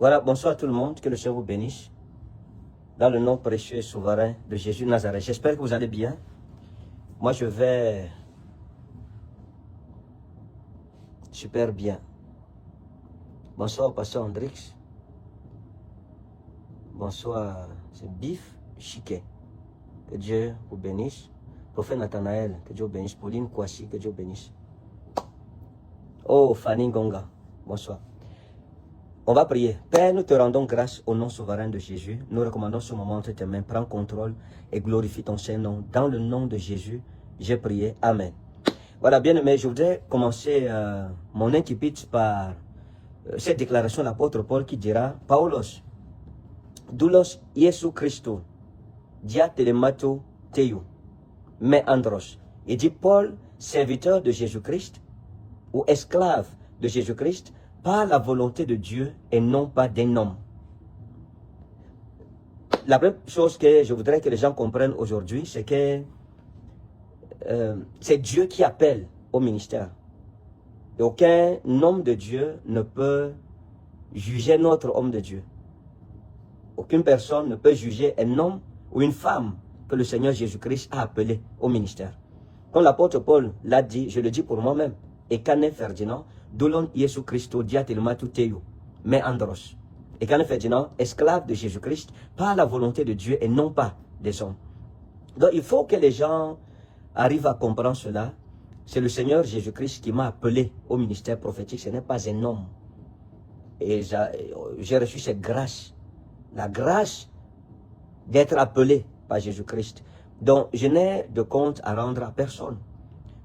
Voilà, bonsoir tout le monde, que le Seigneur vous bénisse. Dans le nom précieux et souverain de Jésus de Nazareth. J'espère que vous allez bien. Moi, je vais super bien. Bonsoir, pasteur Andrix. Bonsoir, c'est Bif Chiquet. Que Dieu vous bénisse. Prophète Nathanaël, que Dieu vous bénisse. Pauline Kouassi, que Dieu vous bénisse. Oh, Fanny Gonga, bonsoir. On va prier. Père, nous te rendons grâce au nom souverain de Jésus. Nous recommandons ce moment entre tes mains. Prends contrôle et glorifie ton Saint-Nom. Dans le nom de Jésus, j'ai prié. Amen. Voilà, bien aimé, je voudrais commencer mon incipit par cette déclaration de l'apôtre Paul qui dira: Paulos, doulos Jesu Christo, dia telemato teu, me andros. Il dit Paul, serviteur de Jésus-Christ ou esclave de Jésus-Christ, par la volonté de Dieu et non pas d'un homme. La première chose que je voudrais que les gens comprennent aujourd'hui, c'est que c'est Dieu qui appelle au ministère. Et aucun homme de Dieu ne peut juger notre homme de Dieu. Aucune personne ne peut juger un homme ou une femme que le Seigneur Jésus-Christ a appelé au ministère. Comme l'apôtre Paul l'a dit, je le dis pour moi-même, et Canet Ferdinand, Doulon Jésus Christo diatelmatu teu, me andros. Et Canet Ferdinand, esclave de Jésus-Christ, par la volonté de Dieu et non pas des hommes. Donc il faut que les gens arrivent à comprendre cela. C'est le Seigneur Jésus-Christ qui m'a appelé au ministère prophétique, ce n'est pas un homme. Et j'ai reçu cette grâce, la grâce d'être appelé par Jésus-Christ. Donc je n'ai de compte à rendre à personne.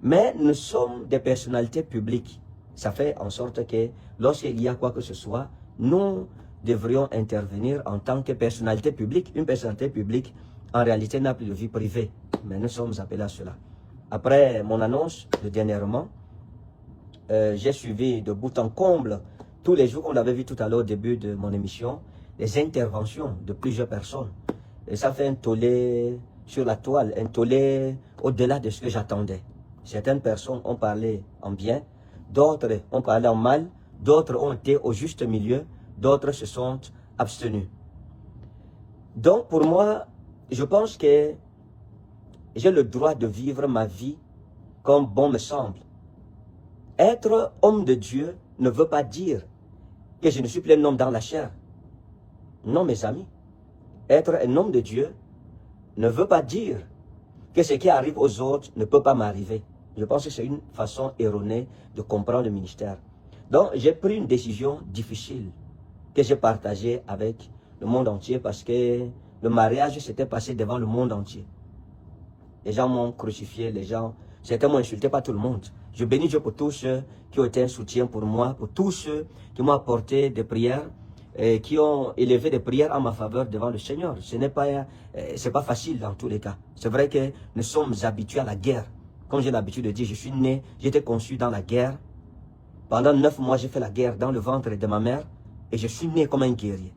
Mais nous sommes des personnalités publiques. Ça fait en sorte que lorsqu'il y a quoi que ce soit, nous devrions intervenir en tant que personnalité publique. Une personnalité publique, en réalité, n'a plus de vie privée. Mais nous sommes appelés à cela. Après mon annonce de dernièrement, j'ai suivi de bout en comble, tous les jours qu'on avait vu tout à l'heure au début de mon émission, les interventions de plusieurs personnes. Et ça fait un tollé sur la toile, un tollé au-delà de ce que j'attendais. Certaines personnes ont parlé en bien, d'autres ont parlé en mal, d'autres ont été au juste milieu, d'autres se sont abstenus. Donc pour moi, je pense que j'ai le droit de vivre ma vie comme bon me semble. Être homme de Dieu ne veut pas dire que je ne suis plus un homme dans la chair. Non, mes amis. Être un homme de Dieu ne veut pas dire que ce qui arrive aux autres ne peut pas m'arriver. Je pense que c'est une façon erronée de comprendre le ministère. Donc, j'ai pris une décision difficile que j'ai partagée avec le monde entier parce que le mariage s'était passé devant le monde entier. Les gens m'ont crucifié, certains m'ont insulté, pas tout le monde. Je bénis Dieu pour tous ceux qui ont été un soutien pour moi, pour tous ceux qui m'ont apporté des prières, et qui ont élevé des prières en ma faveur devant le Seigneur. Ce n'est pas facile dans tous les cas. C'est vrai que nous sommes habitués à la guerre. Comme j'ai l'habitude de dire, je suis né, j'ai été conçu dans la guerre. Pendant 9 mois, j'ai fait la guerre dans le ventre de ma mère et je suis né comme un guerrier.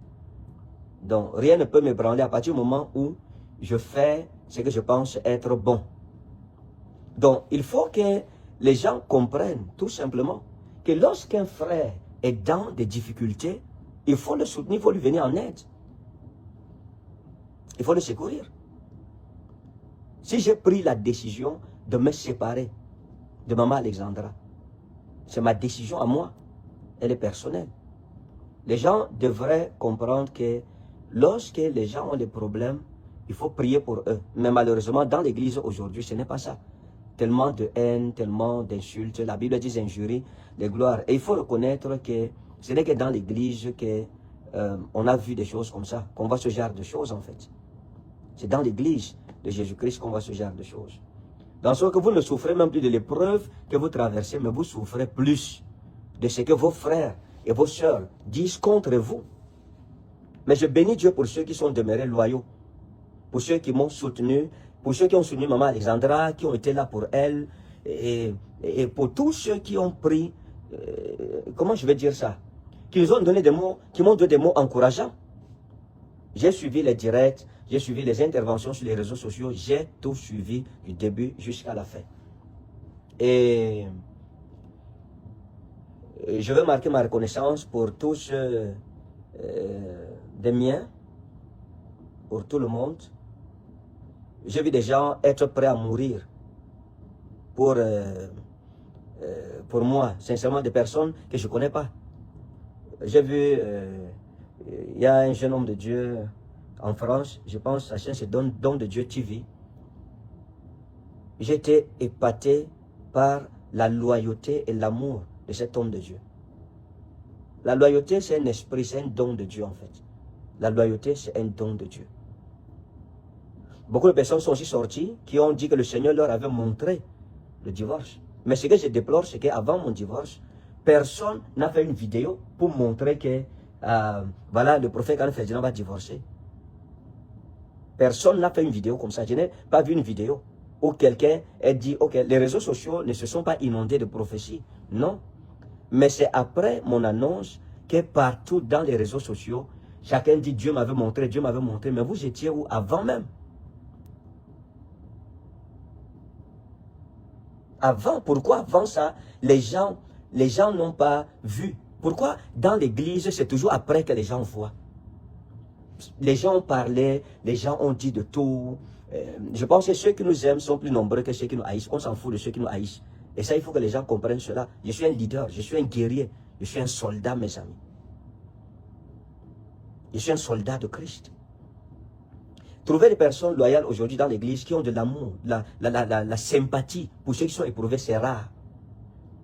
Donc, rien ne peut m'ébranler à partir du moment où je fais ce que je pense être bon. Donc, il faut que les gens comprennent tout simplement que lorsqu'un frère est dans des difficultés, il faut le soutenir, il faut lui venir en aide. Il faut le secourir. Si j'ai pris la décision de me séparer de maman Alexandra, c'est ma décision à moi. Elle est personnelle. Les gens devraient comprendre que lorsque les gens ont des problèmes, il faut prier pour eux. Mais malheureusement, dans l'église aujourd'hui, ce n'est pas ça. Tellement de haine, tellement d'insultes. La Bible dit injuries, des gloires. Et il faut reconnaître que ce n'est que dans l'église qu'on a vu des choses comme ça, qu'on voit ce genre de choses en fait. C'est dans l'église de Jésus-Christ qu'on voit ce genre de choses. Dans ce que vous ne souffrez même plus de l'épreuve que vous traversez, mais vous souffrez plus de ce que vos frères et vos sœurs disent contre vous. Mais je bénis Dieu pour ceux qui sont demeurés loyaux, pour ceux qui m'ont soutenu, pour ceux qui ont soutenu maman Alexandra, qui ont été là pour elle, et pour tous ceux qui ont pris, comment je vais dire ça, qui nous ont donné des mots, qui m'ont donné des mots encourageants. J'ai suivi les directs, j'ai suivi les interventions sur les réseaux sociaux, j'ai tout suivi du début jusqu'à la fin. Et je veux marquer ma reconnaissance pour tous ceux des miens pour tout le monde. J'ai vu des gens être prêts à mourir pour moi, sincèrement, des personnes que je ne connais pas. J'ai vu, il y a un jeune homme de Dieu en France, je pense, sa chaîne c'est Don de Dieu TV. J'ai été épaté par la loyauté et l'amour de cet homme de Dieu. La loyauté, c'est un esprit, c'est un don de Dieu en fait. La loyauté, c'est un don de Dieu. Beaucoup de personnes sont aussi sorties qui ont dit que le Seigneur leur avait montré le divorce. Mais ce que je déplore, c'est qu'avant mon divorce, personne n'a fait une vidéo pour montrer que voilà, le prophète Khan Ferdinand va divorcer. Personne n'a fait une vidéo comme ça. Je n'ai pas vu une vidéo où quelqu'un a dit, ok, les réseaux sociaux ne se sont pas inondés de prophéties. Non. Mais c'est après mon annonce que partout dans les réseaux sociaux, chacun dit, Dieu m'avait montré, Dieu m'avait montré. Mais vous étiez où avant même? Avant, pourquoi avant ça, les gens n'ont pas vu? Pourquoi dans l'église, c'est toujours après que les gens voient? Les gens ont parlé, les gens ont dit de tout. Je pense que ceux qui nous aiment sont plus nombreux que ceux qui nous haïssent. On s'en fout de ceux qui nous haïssent. Et ça, il faut que les gens comprennent cela. Je suis un leader, je suis un guerrier, je suis un soldat, mes amis. Je suis un soldat de Christ. Trouver des personnes loyales aujourd'hui dans l'église qui ont de l'amour, la sympathie pour ceux qui sont éprouvés, c'est rare.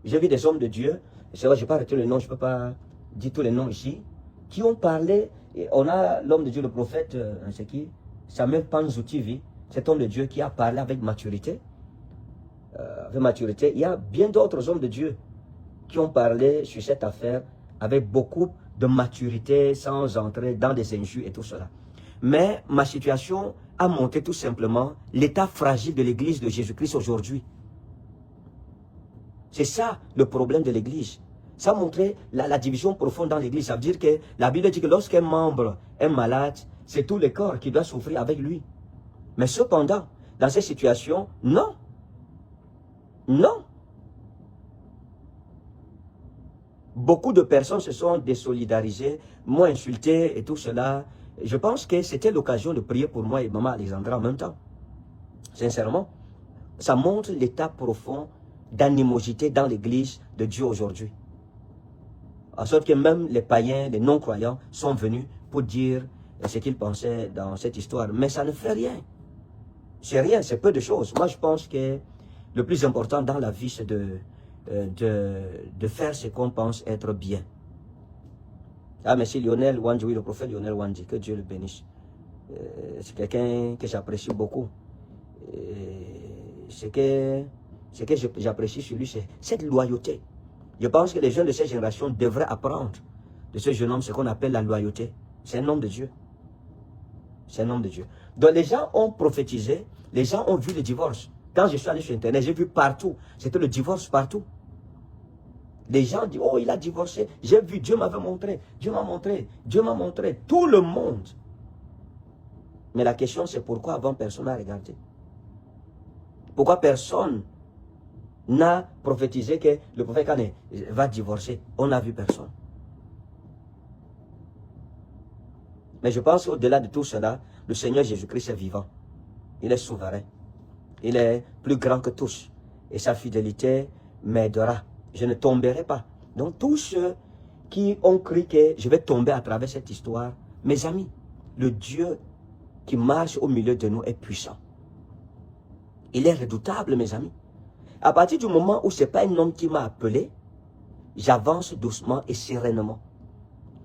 J'ai vu des hommes de Dieu, c'est vrai, je ne vais pas arrêter le nom, je ne peux pas dire tous les noms ici, qui ont parlé. Et on a l'homme de Dieu, le prophète, c'est qui? Samuel Panzou-TV, cet homme de Dieu qui a parlé avec maturité. Il y a bien d'autres hommes de Dieu qui ont parlé sur cette affaire avec beaucoup de maturité, sans entrer dans des injures et tout cela. Mais ma situation a montré tout simplement l'état fragile de l'église de Jésus-Christ aujourd'hui. C'est ça le problème de l'église. Ça a montré la division profonde dans l'église. Ça veut dire que la Bible dit que lorsqu'un membre est malade, c'est tout le corps qui doit souffrir avec lui. Mais cependant, dans ces situations, non. Non. Beaucoup de personnes se sont désolidarisées, m'ont insulté et tout cela. Je pense que c'était l'occasion de prier pour moi et maman Alexandra en même temps. Sincèrement, ça montre l'état profond d'animosité dans l'église de Dieu aujourd'hui. En sorte que même les païens, les non-croyants sont venus pour dire ce qu'ils pensaient dans cette histoire. Mais ça ne fait rien. C'est rien, c'est peu de choses. Moi, je pense que le plus important dans la vie, c'est de faire ce qu'on pense être bien. Ah, merci Lionel Wandji, oui, le prophète Lionel Wandji, que Dieu le bénisse. C'est quelqu'un que j'apprécie beaucoup. Ce que j'apprécie sur lui, c'est cette loyauté. Je pense que les jeunes de cette génération devraient apprendre de ce jeune homme ce qu'on appelle la loyauté. C'est un homme de Dieu. C'est un homme de Dieu. Donc les gens ont prophétisé, les gens ont vu le divorce. Quand je suis allé sur Internet, j'ai vu partout. C'était le divorce partout. Les gens disent, oh, il a divorcé. J'ai vu, Dieu m'avait montré. Dieu m'a montré. Dieu m'a montré. Tout le monde. Mais la question, c'est pourquoi avant personne n'a regardé? Pourquoi personne n'a prophétisé que le prophète Khan va divorcer? On n'a vu personne. Mais je pense qu'au-delà de tout cela, le Seigneur Jésus-Christ est vivant. Il est souverain. Il est plus grand que tous. Et sa fidélité m'aidera. Je ne tomberai pas. Donc tous ceux qui ont cru que je vais tomber à travers cette histoire, mes amis, le Dieu qui marche au milieu de nous est puissant. Il est redoutable, mes amis. À partir du moment où ce n'est pas un homme qui m'a appelé, j'avance doucement et sereinement.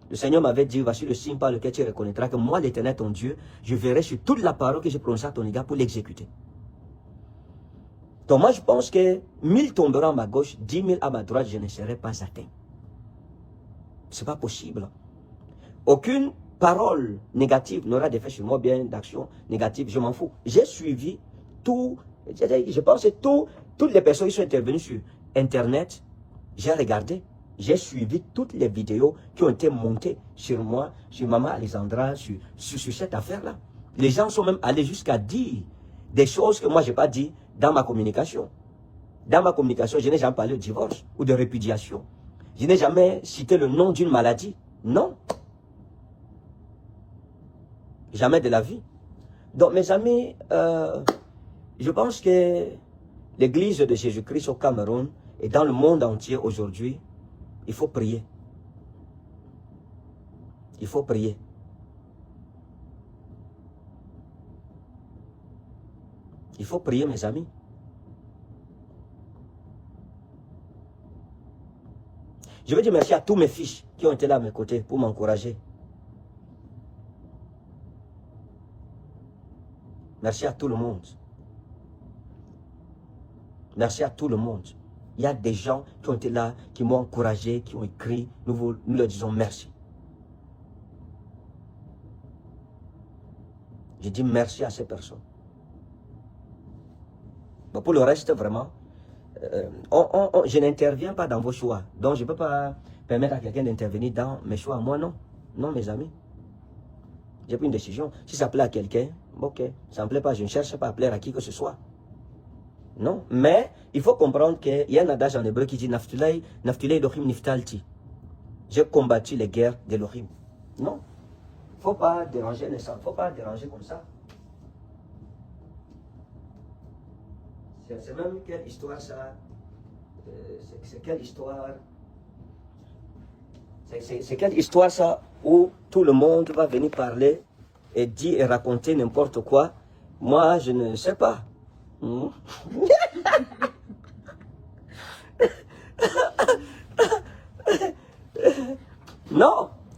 Le Seigneur m'avait dit, voici le signe par lequel tu reconnaîtras que moi, l'Éternel, ton Dieu, je verrai sur toute la parole que j'ai prononcée à ton égard pour l'exécuter. Donc moi, je pense que 1000 tomberont à ma gauche, 10 000 à ma droite, je ne serai pas atteint. Ce n'est pas possible. Aucune parole négative n'aura d'effet sur moi, bien d'action négative, je m'en fous. J'ai suivi tout, je pense que toutes les personnes qui sont intervenues sur Internet, j'ai regardé, j'ai suivi toutes les vidéos qui ont été montées sur moi, sur Maman Alexandra, sur cette affaire-là. Les gens sont même allés jusqu'à dire des choses que moi, je n'ai pas dit dans ma communication. Dans ma communication, je n'ai jamais parlé de divorce ou de répudiation. Je n'ai jamais cité le nom d'une maladie. Non. Jamais de la vie. Donc, mes amis, je pense que l'église de Jésus-Christ au Cameroun et dans le monde entier aujourd'hui, il faut prier. Il faut prier. Il faut prier, mes amis. Je veux dire merci à tous mes fils qui ont été là à mes côtés pour m'encourager. Merci à tout le monde. Merci à tout le monde. Il y a des gens qui ont été là, qui m'ont encouragé, qui ont écrit. Nous leur disons merci. Je dis merci à ces personnes. Bon, pour le reste, vraiment, je n'interviens pas dans vos choix. Donc, je ne peux pas permettre à quelqu'un d'intervenir dans mes choix. Moi, non. Non, mes amis. J'ai pris une décision. Si ça plaît à quelqu'un, ok. Ça ne me plaît pas, je ne cherche pas à plaire à qui que ce soit. Non. Mais, il faut comprendre qu'il y a un adage en hébreu qui dit Naftulay Elohim Niftalti. J'ai combattu les guerres d'Elohim. Non. Il ne faut pas déranger les sangs. Il ne faut pas déranger comme ça. C'est même quelle histoire ça? C'est quelle histoire? C'est quelle histoire ça où tout le monde va venir parler et dire et raconter n'importe quoi? Moi, je ne sais pas. Non,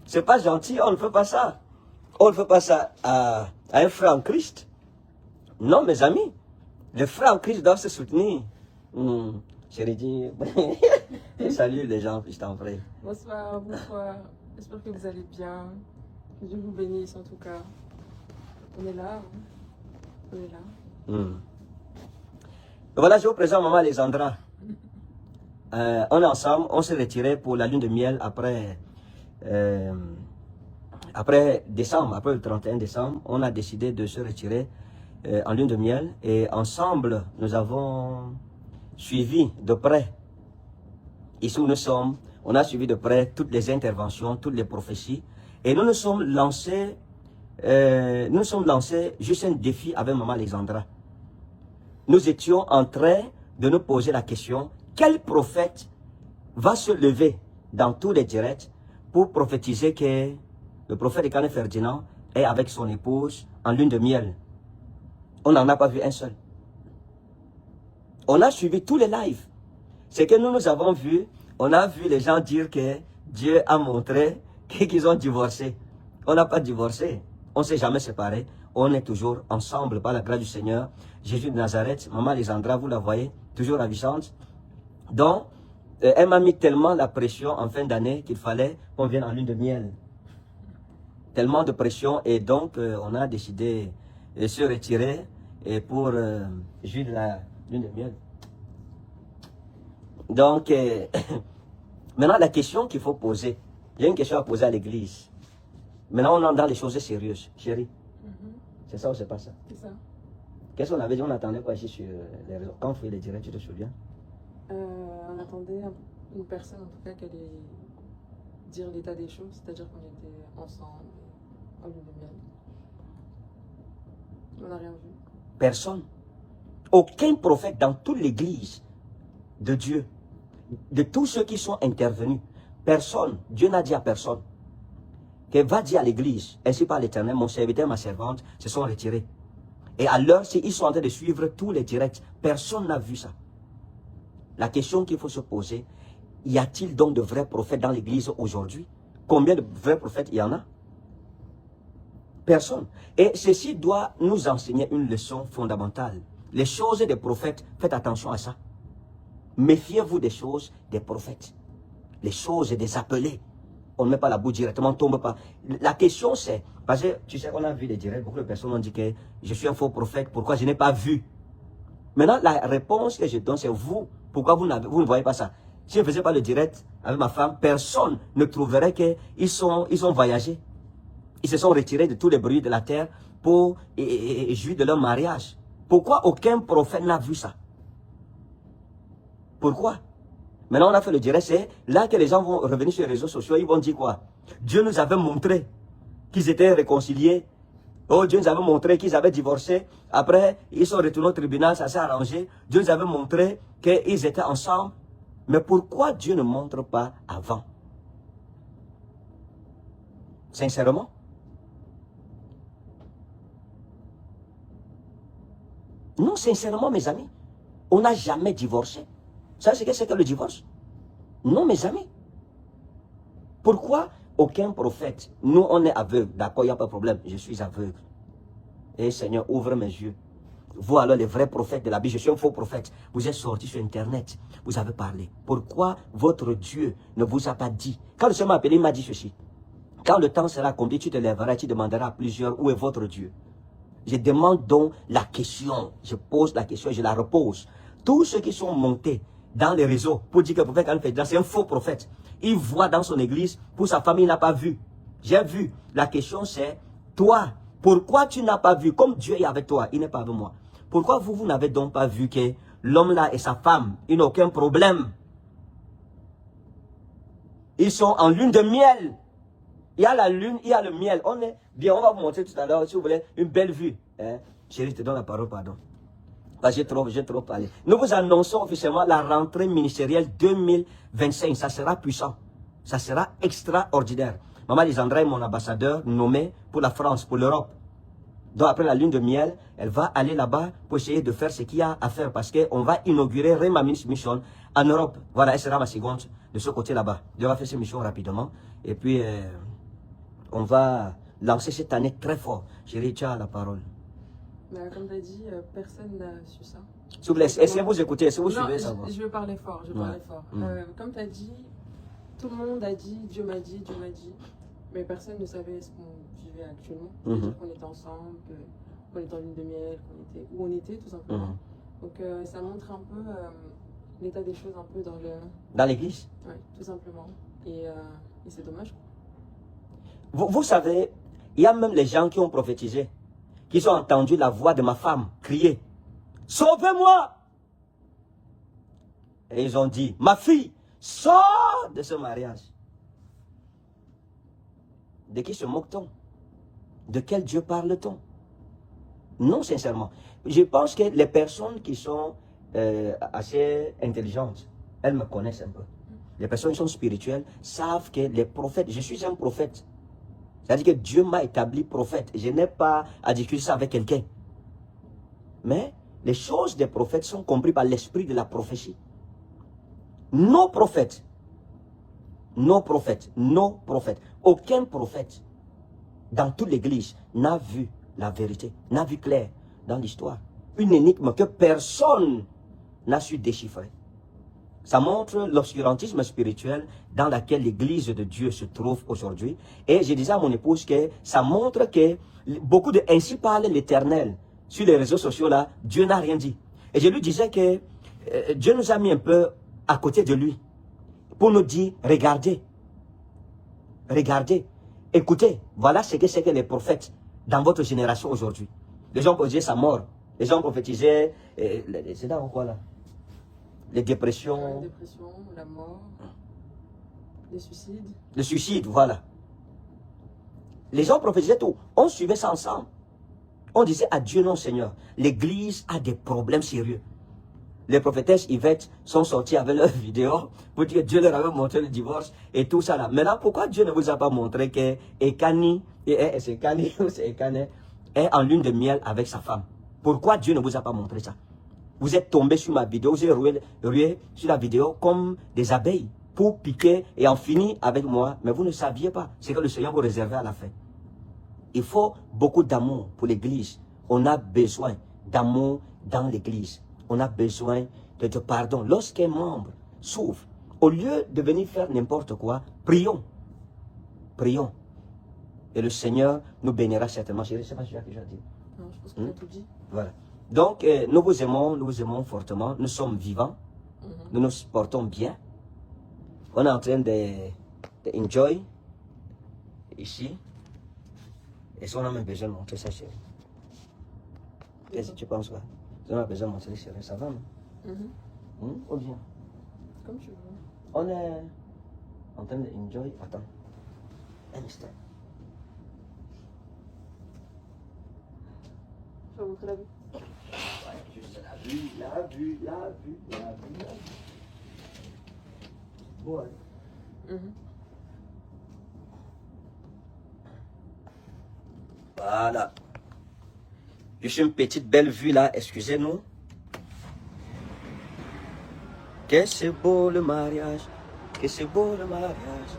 c'est pas gentil, on ne fait pas ça. On ne fait pas ça à un frère en Christ. Non, mes amis. Les frères en Christ doivent se soutenir. Chérie dit, salut les gens, je t'en prie. Bonsoir, bonsoir. J'espère que vous allez bien. Que Dieu vous bénisse en tout cas. On est là. On est là. Voilà, je vous présente Maman Alexandra. On est ensemble, on s'est retiré pour la lune de miel après décembre, après le 31 décembre. On a décidé de se retirer en lune de miel et ensemble nous avons suivi de près, ici où nous sommes, on a suivi de près toutes les interventions, toutes les prophéties et nous nous sommes lancés juste un défi avec Maman Alexandra. Nous étions en train de nous poser la question, quel prophète va se lever dans tous les directs pour prophétiser que le prophète Ekane Ferdinand est avec son épouse en lune de miel? On n'en a pas vu un seul. On a suivi tous les lives. Ce que nous avons vu, on a vu les gens dire que Dieu a montré qu'ils ont divorcé. On n'a pas divorcé. On ne s'est jamais séparés. On est toujours ensemble par la grâce du Seigneur. Jésus de Nazareth, Maman Alexandra, vous la voyez, toujours ravissante. Donc, elle m'a mis tellement la pression en fin d'année qu'il fallait qu'on vienne en lune de miel. Tellement de pression et donc on a décidé de se retirer et pour jouir de la lune de miel. Donc, maintenant la question qu'il faut poser, j'ai une question à poser à l'église. Maintenant on est dans les choses sérieuses, chérie. C'est ça ou c'est pas ça? C'est ça. Qu'est-ce qu'on avait dit? On attendait quoi ici sur les réseaux? Quand on fait les directs, tu te souviens? On attendait une personne en tout cas qui allait dire l'état des choses, c'est-à-dire qu'on était ensemble en lune de miel. On n'a rien vu. Personne. Aucun prophète dans toute l'église de Dieu, de tous ceux qui sont intervenus, personne, Dieu n'a dit à personne, que va dire à l'église, ainsi par l'Éternel, mon serviteur, ma servante, se sont retirés. Et à l'heure, ils sont en train de suivre tous les directs. Personne n'a vu ça. La question qu'il faut se poser, y a-t-il donc de vrais prophètes dans l'église aujourd'hui? Combien de vrais prophètes il y en a? Personne. Et ceci doit nous enseigner une leçon fondamentale. Les choses des prophètes, faites attention à ça. Méfiez-vous des choses des prophètes. Les choses des appelés. On ne met pas la boue directement, on ne tombe pas. La question c'est, parce que tu sais qu'on a vu des directs, beaucoup de personnes ont dit que je suis un faux prophète, pourquoi je n'ai pas vu? Maintenant, la réponse que je donne, c'est vous. Pourquoi vous ne voyez pas ça? Si je ne faisais pas le direct avec ma femme, personne ne trouverait qu'ils ont voyagé. Ils se sont retirés de tous les bruits de la terre pour jouir de leur mariage. Pourquoi aucun prophète n'a vu ça? Pourquoi? Maintenant, on a fait le direct, c'est là que les gens vont revenir sur les réseaux sociaux, ils vont dire quoi? Dieu nous avait montré qu'ils étaient réconciliés Oh, Dieu nous avait montré qu'ils avaient divorcé. Après, ils sont retournés au tribunal, ça s'est arrangé. Dieu nous avait montré qu'ils étaient ensemble. Mais pourquoi Dieu ne montre pas avant? Sincèrement. Non, sincèrement, mes amis. On n'a jamais divorcé. Vous savez ce que c'est que le divorce? Non, mes amis. Pourquoi aucun prophète? Nous, on est aveugles. D'accord, il n'y a pas de problème. Je suis aveugle. Et Seigneur, ouvre mes yeux. Vous alors les vrais prophètes de la Bible, je suis un faux prophète. Vous êtes sortis sur Internet, vous avez parlé. Pourquoi votre Dieu ne vous a pas dit? Quand le Seigneur m'a appelé, il m'a dit ceci. Quand le temps sera accompli, tu te lèveras et tu demanderas à plusieurs, où est votre Dieu? Je demande donc la question. Je pose la question et je la repose. Tous ceux qui sont montés dans les réseaux pour dire que le prophète Alpha, c'est un faux prophète. Il voit dans son église, pour sa famille, il n'a pas vu. J'ai vu. La question c'est, toi, pourquoi tu n'as pas vu? Comme Dieu est avec toi, il n'est pas avec moi. Pourquoi vous n'avez donc pas vu que l'homme là et sa femme, ils n'ont aucun problème? Ils sont en lune de miel. Il y a la lune, il y a le miel. On est bien, on va vous montrer tout à l'heure, si vous voulez, une belle vue. Hein? Chérie, je te donne la parole, pardon. J'ai trop parlé. Nous vous annonçons officiellement la rentrée ministérielle 2025. Ça sera puissant. Ça sera extraordinaire. Maman Lisandra est mon ambassadeur nommé pour la France, pour l'Europe. Donc après la lune de miel, elle va aller là-bas pour essayer de faire ce qu'il y a à faire parce qu'on va inaugurer Rema Mission en Europe. Voilà, elle sera ma seconde de ce côté là-bas. Je vais faire cette mission rapidement. Et puis, on va lancer cette année très fort. Chérie, tu as la parole. Comme tu as dit, personne n'a su ça. S'il vous plaît, essayez de vous écouter, est-ce que vous suivez ça? Je vais parler fort, comme tu as dit, tout le monde a dit, Dieu m'a dit, mais personne ne savait ce qu'on vivait actuellement. C'est-à-dire qu'on était ensemble, qu'on était en lune de miel, où on était tout simplement. Donc ça montre un peu l'état des choses un peu dans l'église. Oui, tout simplement. Et c'est dommage. Vous savez, il y a même les gens qui ont prophétisé, qui ont entendu la voix de ma femme crier, « Sauvez-moi » Et ils ont dit, « Ma fille, sors de ce mariage. » De qui se moque-t-on? De quel Dieu parle-t-on? Non, sincèrement. Je pense que les personnes qui sont assez intelligentes, elles me connaissent un peu. Les personnes qui sont spirituelles savent que les prophètes, je suis un prophète. C'est-à-dire que Dieu m'a établi prophète. Je n'ai pas à discuter ça avec quelqu'un. Mais les choses des prophètes sont comprises par l'esprit de la prophétie. Nos prophètes, aucun prophète dans toute l'église n'a vu la vérité, n'a vu clair dans l'histoire. Une énigme que personne n'a su déchiffrer. Ça montre l'obscurantisme spirituel dans lequel l'église de Dieu se trouve aujourd'hui. Et je disais à mon épouse que ça montre que beaucoup de ainsi parle l'Éternel sur les réseaux sociaux là, Dieu n'a rien dit. Et je lui disais que Dieu nous a mis un peu à côté de lui pour nous dire, regardez, écoutez, voilà ce que c'est que les prophètes dans votre génération aujourd'hui. Les gens prophétisaient sa mort, les gens prophétisaient, c'est dans quoi là? Les dépressions. La dépression, la mort, les suicides. Le suicide, voilà. Les gens prophétisaient tout. On suivait ça ensemble. On disait à Dieu non Seigneur, l'église a des problèmes sérieux. Les prophétesses Yvette sont sorties avec leurs vidéos pour dire que Dieu leur avait montré le divorce et tout ça là. Maintenant, pourquoi Dieu ne vous a pas montré que Ekani, est en lune de miel avec sa femme? Pourquoi Dieu ne vous a pas montré ça? Vous êtes tombé sur ma vidéo, vous êtes rué sur la vidéo comme des abeilles pour piquer et en finir avec moi. Mais vous ne saviez pas ce que le Seigneur vous réservait à la fin. Il faut beaucoup d'amour pour l'église. On a besoin d'amour dans l'église. On a besoin de pardon. Lorsqu'un membre souffre, au lieu de venir faire n'importe quoi, prions. Prions. Et le Seigneur nous bénira certainement. Je ne sais pas si tu as déjà dit. Non, je pense que tu as tout dit. Voilà. Donc, nous vous aimons fortement. Nous sommes vivants. Nous nous portons bien. On est en train de enjoy ici. Et on a même besoin de montrer ça, chérie. Qu'est-ce que tu penses, quoi? On a besoin de montrer, chérie. Ça va, non? Ou bien? Comme tu veux. On est en train de enjoy. Attends. Un instant. Je vais montrer la vue. Ouais, juste la vue, la vue, la vue, la vue, la vue. Ouais. Voilà. Juste une petite belle vue là, excusez-nous. Que c'est beau le mariage, que c'est beau le mariage,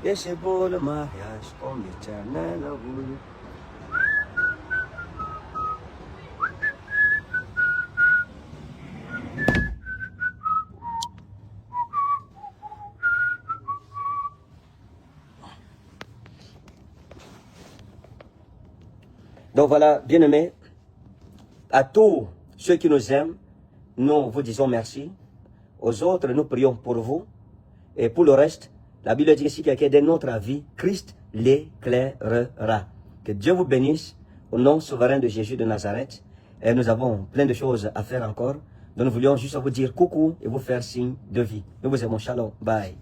que c'est beau le mariage, comme l'Éternel a voulu. Donc voilà, bien-aimés, à tous ceux qui nous aiment, nous vous disons merci. Aux autres, nous prions pour vous. Et pour le reste, la Bible dit que si quelqu'un donne notre avis, Christ l'éclairera. Que Dieu vous bénisse au nom souverain de Jésus de Nazareth. Et nous avons plein de choses à faire encore. Donc nous voulions juste vous dire coucou et vous faire signe de vie. Nous vous aimons. Shalom. Bye.